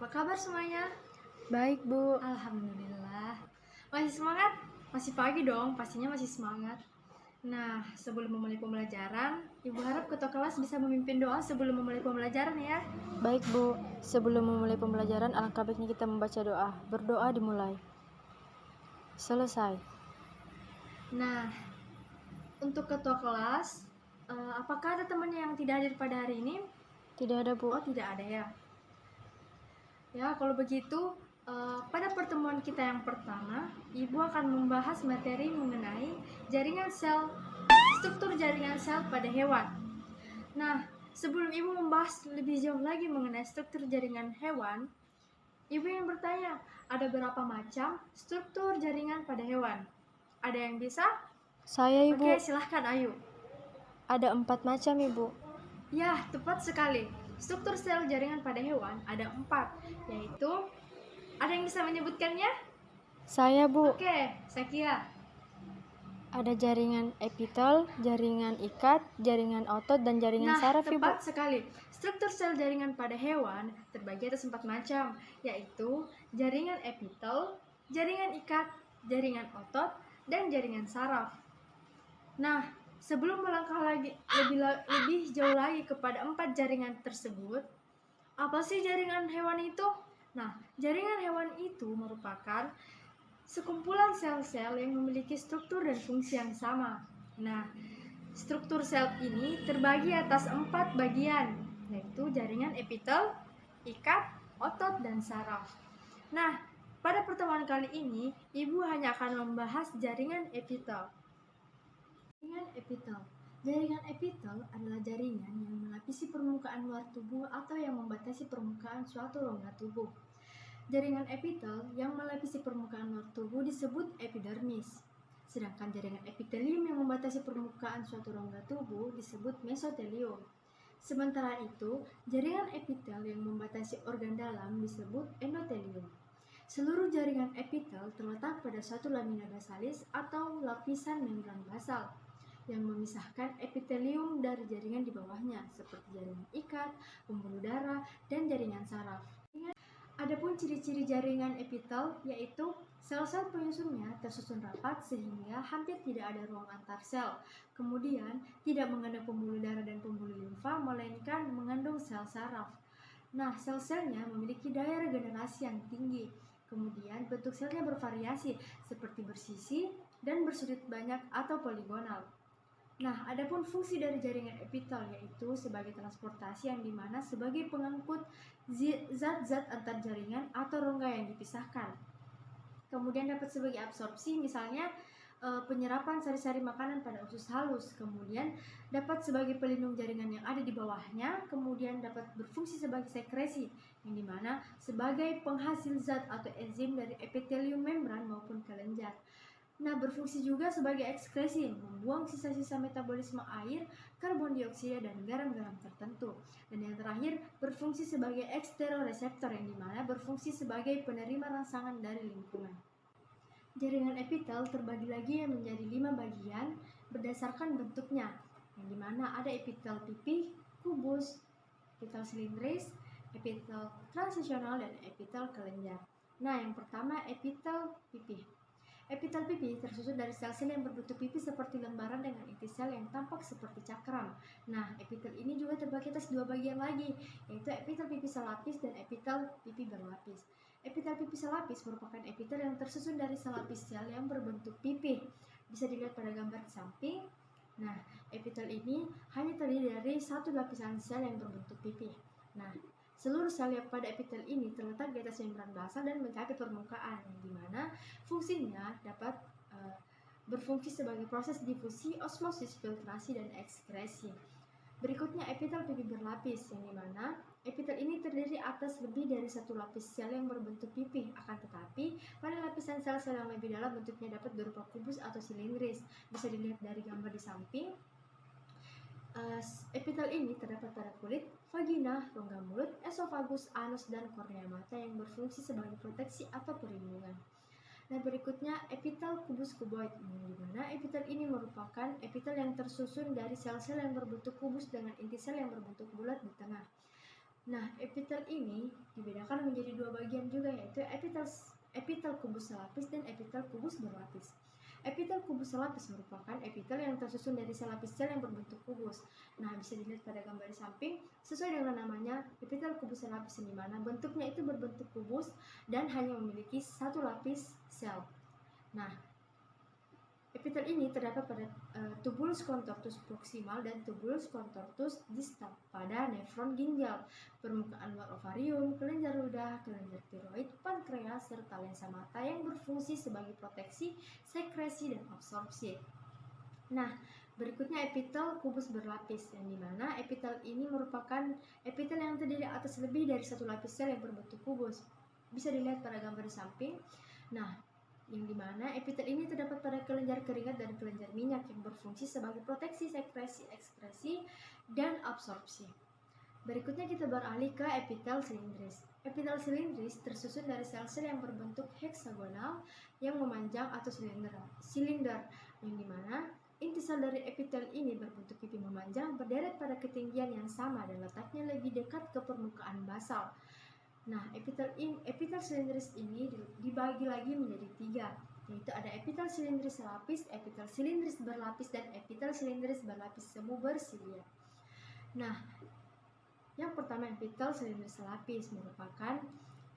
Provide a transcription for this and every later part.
kabar semuanya? Baik, Bu. Alhamdulillah. Masih semangat? Masih pagi dong, pastinya masih semangat. Nah, sebelum memulai pembelajaran, Ibu harap ketua kelas bisa memimpin doa sebelum memulai pembelajaran ya. Baik, Bu. Sebelum memulai pembelajaran, alangkah baiknya kita membaca doa. Berdoa dimulai. Selesai. Nah, untuk ketua kelas, apakah ada temannya yang tidak hadir pada hari ini? Tidak ada, Bu. Oh, tidak ada ya. Ya, kalau begitu, pada pertemuan kita yang pertama, Ibu akan membahas materi mengenai jaringan sel, struktur jaringan sel pada hewan. Nah, sebelum Ibu membahas lebih jauh lagi mengenai struktur jaringan hewan, Ibu yang bertanya, ada berapa macam struktur jaringan pada hewan? Ada yang bisa? Saya, Ibu. Oke, silahkan, ayo. Ada 4 macam, Ibu. Ya, tepat sekali. Struktur sel jaringan pada hewan ada 4, yaitu, ada yang bisa menyebutkannya? Saya, Bu. Oke, Sakia. Ada jaringan epitel, jaringan ikat, jaringan otot, dan jaringan saraf, Ibu. Tepat sekali. Struktur sel jaringan pada hewan terbagi atas 4 macam, yaitu jaringan epitel, jaringan ikat, jaringan otot, dan jaringan saraf. Nah, sebelum melangkah lagi lebih jauh lagi kepada 4 jaringan tersebut, apa sih jaringan hewan itu? Nah, jaringan hewan itu merupakan sekumpulan sel-sel yang memiliki struktur dan fungsi yang sama. Nah, struktur sel ini terbagi atas 4 bagian, yaitu jaringan epitel, ikat, otot, dan saraf. Nah, pada pertemuan kali ini, Ibu hanya akan membahas jaringan epitel. Jaringan epitel adalah jaringan yang melapisi permukaan luar tubuh atau yang membatasi permukaan suatu rongga tubuh. Jaringan epitel yang melapisi permukaan luar tubuh disebut epidermis. Sedangkan jaringan epitelium yang membatasi permukaan suatu rongga tubuh disebut mesotelium. Sementara itu, jaringan epitel yang membatasi organ dalam disebut endotelium. Seluruh jaringan epitel terletak pada suatu lamina basalis atau lapisan membran basal yang memisahkan epitelium dari jaringan di bawahnya, seperti jaringan ikat, pembuluh darah, dan jaringan saraf. Adapun ciri-ciri jaringan epitel yaitu sel-sel penyusunnya tersusun rapat sehingga hampir tidak ada ruang antar sel. Kemudian tidak mengandung pembuluh darah dan pembuluh limfa, melainkan mengandung sel saraf. Nah, sel-selnya memiliki daya regenerasi yang tinggi. Kemudian bentuk selnya bervariasi seperti bersisi dan bersudut banyak atau poligonal. Nah, adapun fungsi dari jaringan epitel yaitu sebagai transportasi yang dimana sebagai pengangkut zat-zat antar jaringan atau rongga yang dipisahkan. Kemudian dapat sebagai absorpsi, misalnya penyerapan sari-sari makanan pada usus halus. Kemudian dapat sebagai pelindung jaringan yang ada di bawahnya. Kemudian dapat berfungsi sebagai sekresi, yang dimana sebagai penghasil zat atau enzim dari epitelium membran maupun kelenjar. Nah, berfungsi juga sebagai ekskresi, membuang sisa-sisa metabolisme air, karbon dioksida, dan garam-garam tertentu. Dan yang terakhir, berfungsi sebagai eksteroreseptor, yang dimana berfungsi sebagai penerima rangsangan dari lingkungan. Jaringan epitel terbagi lagi menjadi 5 bagian berdasarkan bentuknya, yang dimana ada epitel pipih, kubus, epitel silindris, epitel transisional, dan epitel kelenjar. Nah, yang pertama epitel pipih. Epitel pipih tersusun dari sel-sel yang berbentuk pipih seperti lembaran dengan inti sel yang tampak seperti cakram. Nah, epitel ini juga terbagi atas 2 bagian lagi, yaitu epitel pipih selapis dan epitel pipih berlapis. Epitel pipih selapis merupakan epitel yang tersusun dari selapis sel yang berbentuk pipih. Bisa dilihat pada gambar di samping. Nah, epitel ini hanya terdiri dari satu lapisan sel yang berbentuk pipih. Nah, seluruh sel yang pada epitel ini terletak di atas membran basal dan mencapai permukaan, yang dimana fungsinya dapat berfungsi sebagai proses difusi, osmosis, filtrasi, dan ekskresi. Berikutnya epitel pipih berlapis, yang dimana epitel ini terdiri atas lebih dari satu lapis sel yang berbentuk pipih. Akan tetapi, pada lapisan sel-sel yang lebih dalam bentuknya dapat berupa kubus atau silindris. Bisa dilihat dari gambar di samping. Epitel ini terdapat pada kulit, vagina, rongga mulut, esofagus, anus, dan kornea mata yang berfungsi sebagai proteksi atau perlindungan. Nah, berikutnya epitel kubus kuboid, di mana epitel ini merupakan epitel yang tersusun dari sel-sel yang berbentuk kubus dengan inti sel yang berbentuk bulat di tengah. Nah, epitel ini dibedakan menjadi dua bagian juga, yaitu epitel kubus selapis dan epitel kubus berlapis. Epitel kubus selapis merupakan epitel yang tersusun dari sel lapis sel yang berbentuk kubus. Nah, bisa dilihat pada gambar di samping, sesuai dengan namanya, epitel kubus selapis, di mana bentuknya itu berbentuk kubus dan hanya memiliki satu lapis sel. Nah, epitel ini terdapat pada tubulus contortus proximal dan tubulus contortus distal pada nefron ginjal, permukaan luar ovarium, kelenjar ludah, kelenjar tiroid, pankreas, serta lensa mata yang berfungsi sebagai proteksi, sekresi, dan absorpsi. Nah, berikutnya epitel kubus berlapis, yang dimana epitel ini merupakan epitel yang terdiri atas lebih dari satu lapis sel yang berbentuk kubus. Bisa dilihat pada gambar di samping. Nah, yang dimana epitel ini terdapat pada kelenjar keringat dan kelenjar minyak yang berfungsi sebagai proteksi, sekresi, ekskresi, dan absorpsi. Berikutnya kita beralih ke epitel silindris. Epitel silindris tersusun dari sel-sel yang berbentuk heksagonal yang memanjang atau silinder, yang dimana inti sel dari epitel ini berbentuk pipi memanjang berderet pada ketinggian yang sama dan letaknya lebih dekat ke permukaan basal. Nah, epitel silindris ini dibagi lagi menjadi tiga, yaitu ada epitel silindris selapis, epitel silindris berlapis, dan epitel silindris berlapis semu bersilia. Nah, yang pertama, epitel silindris selapis merupakan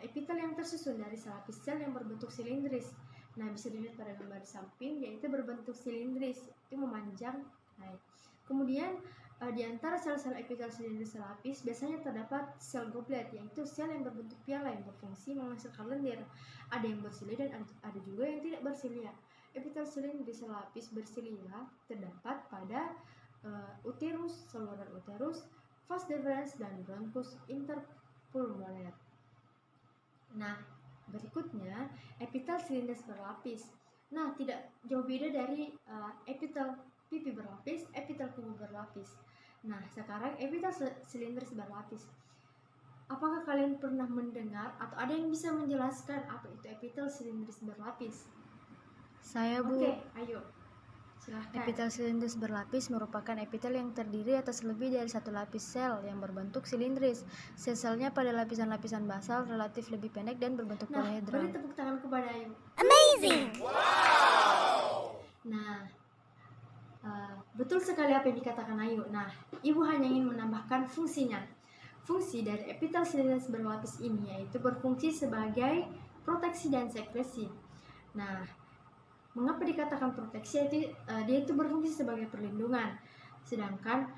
epitel yang tersusun dari selapis sel yang berbentuk silindris. Nah, bisa dilihat pada gambar di samping, yaitu berbentuk silindris, itu memanjang naik. Kemudian di antara sel-sel epitel silindris selapis biasanya terdapat sel goblet, yaitu sel yang berbentuk piala yang berfungsi menghasilkan lendir. Ada yang bersilia dan ada juga yang tidak bersilia. Epitel silindris selapis bersilia terdapat pada uterus, saluran uterus, vas deferens, dan bronchus interpulmoner. Nah, berikutnya epitel silindris berlapis. Nah, tidak jauh beda dari epitel pipi berlapis, epitel kubus berlapis. Nah, sekarang epitel silindris berlapis. Apakah kalian pernah mendengar atau ada yang bisa menjelaskan apa itu epitel silindris berlapis? Saya, Bu. Oke, ayo. Silahkan. Epitel silindris berlapis merupakan epitel yang terdiri atas lebih dari satu lapis sel yang berbentuk silindris. Sel-selnya pada lapisan-lapisan basal relatif lebih pendek dan berbentuk polihedral. Beri tepuk tangan kepada Ayu. Amazing! Wow! Nah, betul sekali apa yang dikatakan Ayu. Nah, Ibu hanya ingin menambahkan fungsinya. Fungsi dari epitel silindris berlapis ini yaitu berfungsi sebagai proteksi dan sekresi. Nah, mengapa dikatakan proteksi? Dia itu berfungsi sebagai perlindungan, sedangkan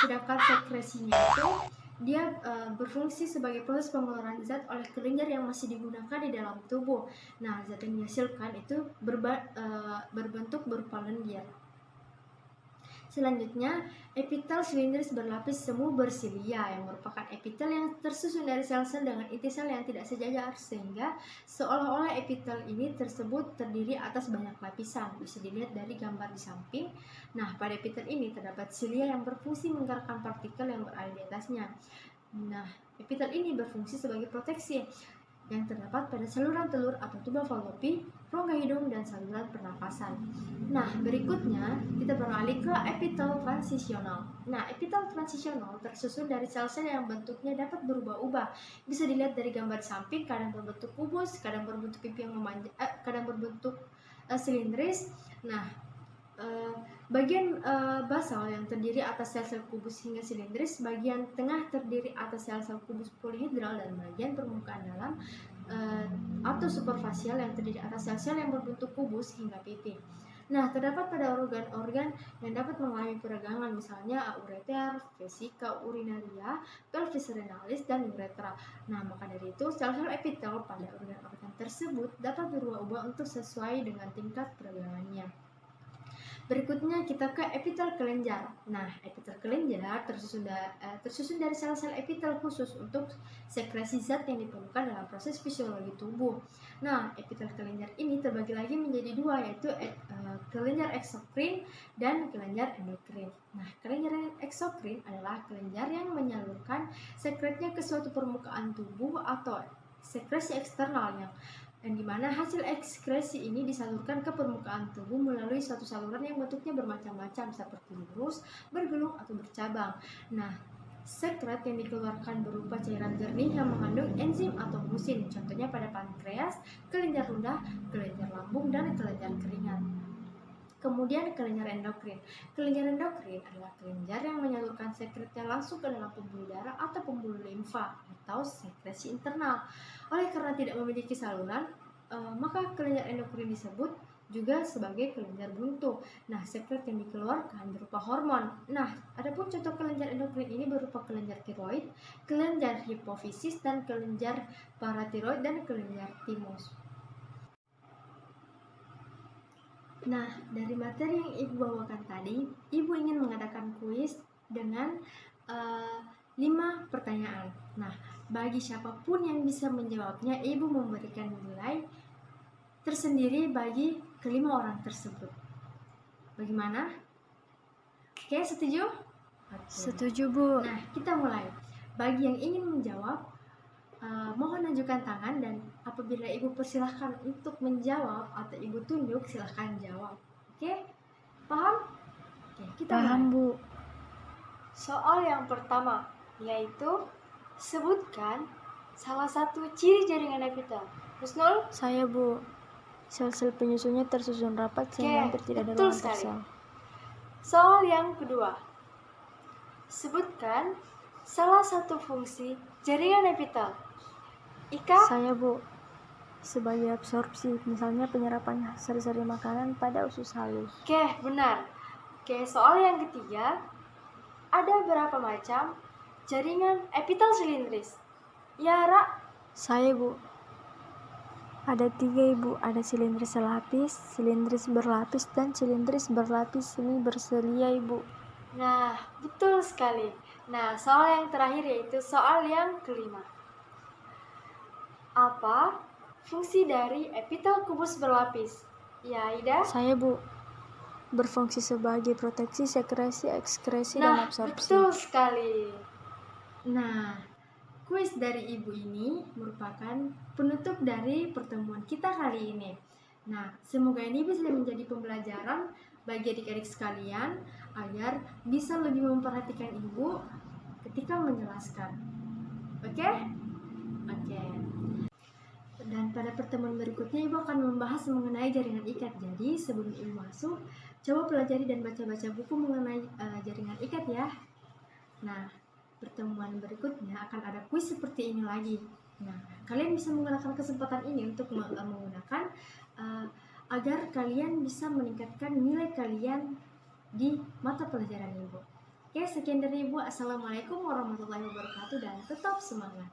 sedangkan sekresinya itu dia berfungsi sebagai proses pengeluaran zat oleh kelenjar yang masih digunakan di dalam tubuh. Nah, zat yang dihasilkan itu berbentuk berupa lendir. Selanjutnya, epitel silindris berlapis semu bersilia yang merupakan epitel yang tersusun dari sel-sel dengan inti sel yang tidak sejajar, sehingga seolah-olah epitel ini tersebut terdiri atas banyak lapisan. Bisa dilihat dari gambar di samping. Nah, pada epitel ini terdapat silia yang berfungsi menggerakkan partikel yang berada di atasnya. Nah, epitel ini berfungsi sebagai proteksi yang terdapat pada saluran telur atau tuba fallopi, rongga hidung, dan saluran pernapasan. Nah, berikutnya kita beralih ke epitel transisional. Nah, epitel transisional tersusun dari sel-sel yang bentuknya dapat berubah-ubah. Bisa dilihat dari gambar samping, kadang berbentuk kubus, kadang berbentuk pipi yang memanjang, kadang berbentuk silindris. Nah, bagian basal yang terdiri atas sel-sel kubus hingga silindris, bagian tengah terdiri atas sel-sel kubus polihedral, dan bagian permukaan dalam atau superfasial yang terdiri atas sel-sel yang berbentuk kubus hingga pipi. Nah, terdapat pada organ-organ yang dapat mengalami peragangan, misalnya ureter, vesika urinaria, pelvis renalis, dan uretra. Nah, maka dari itu sel-sel epitel pada organ-organ tersebut dapat berubah-ubah untuk sesuai dengan tingkat peragangannya. Berikutnya kita ke epitel kelenjar. Nah, epitel kelenjar tersusun dari sel-sel epitel khusus untuk sekresi zat yang diperlukan dalam proses fisiologi tubuh. Nah, epitel kelenjar ini terbagi lagi menjadi dua, yaitu kelenjar eksokrin dan kelenjar endokrin. Nah, kelenjar eksokrin adalah kelenjar yang menyalurkan sekretnya ke suatu permukaan tubuh atau sekresi eksternal yang dimana hasil ekskresi ini disalurkan ke permukaan tubuh melalui suatu saluran yang bentuknya bermacam-macam seperti lurus, bergelung, atau bercabang. Nah, sekret yang dikeluarkan berupa cairan jernih yang mengandung enzim atau musin, contohnya pada pankreas, kelenjar ludah, kelenjar lambung, dan kelenjar keringat. Kemudian kelenjar endokrin. Kelenjar endokrin adalah kelenjar yang menyalurkan sekretnya langsung ke dalam pembuluh darah atau pembuluh limfa atau sekresi internal. Oleh karena tidak memiliki saluran, maka kelenjar endokrin disebut juga sebagai kelenjar buntu. Nah, sekret yang dikeluarkan berupa hormon. Nah, adapun contoh kelenjar endokrin ini berupa kelenjar tiroid, kelenjar hipofisis, dan kelenjar paratiroid, dan kelenjar timus. Nah, dari materi yang Ibu bawakan tadi, Ibu ingin mengadakan kuis dengan 5 pertanyaan. Nah, bagi siapapun yang bisa menjawabnya, Ibu memberikan nilai tersendiri bagi kelima orang tersebut. Bagaimana? Oke, setuju? Oke. Setuju, Bu. Nah, kita mulai. Bagi yang ingin menjawab, mohon ajukan tangan, dan apabila Ibu persilahkan untuk menjawab atau Ibu tunjuk, silahkan jawab. Oke? Paham? Oke, kita Paham, mulai. Bu. Soal yang pertama, yaitu sebutkan salah satu ciri jaringan epitel. Husnul? Saya, Bu. Sel-sel penyusunnya tersusun rapat sehingga hampir tidak ada betul ruang sekali. tersel. Soal yang kedua, sebutkan salah satu fungsi jaringan epitel. Ika? Saya, Bu. Sebagai absorpsi, misalnya penyerapan seri-seri makanan pada usus halus. Oke, benar. Oke, soal yang ketiga, ada berapa macam jaringan epitel silindris? Ya, Ra? Saya, Bu. Ada 3, Ibu. Ada silindris selapis, silindris berlapis, dan silindris berlapis semi berselia, Ibu. Nah, betul sekali. Nah, soal yang terakhir yaitu soal yang kelima. Apa fungsi dari epitel kubus berlapis? Ya, Ida? Saya, Bu. Berfungsi sebagai proteksi, sekresi, ekskresi, dan absorpsi. Betul sekali. Nah, kuis dari Ibu ini merupakan penutup dari pertemuan kita kali ini. Nah, semoga ini bisa menjadi pembelajaran bagi adik-adik sekalian agar bisa lebih memperhatikan Ibu ketika menjelaskan. Oke? Oke. Dan pada pertemuan berikutnya Ibu akan membahas mengenai jaringan ikat. Jadi sebelum Ibu masuk, coba pelajari dan baca-baca buku mengenai jaringan ikat ya. Nah, pertemuan berikutnya akan ada kuis seperti ini lagi. Nah, kalian bisa menggunakan kesempatan ini untuk menggunakan agar kalian bisa meningkatkan nilai kalian di mata pelajaran Ibu. Oke, sekian dari Ibu. Assalamualaikum warahmatullahi wabarakatuh dan tetap semangat.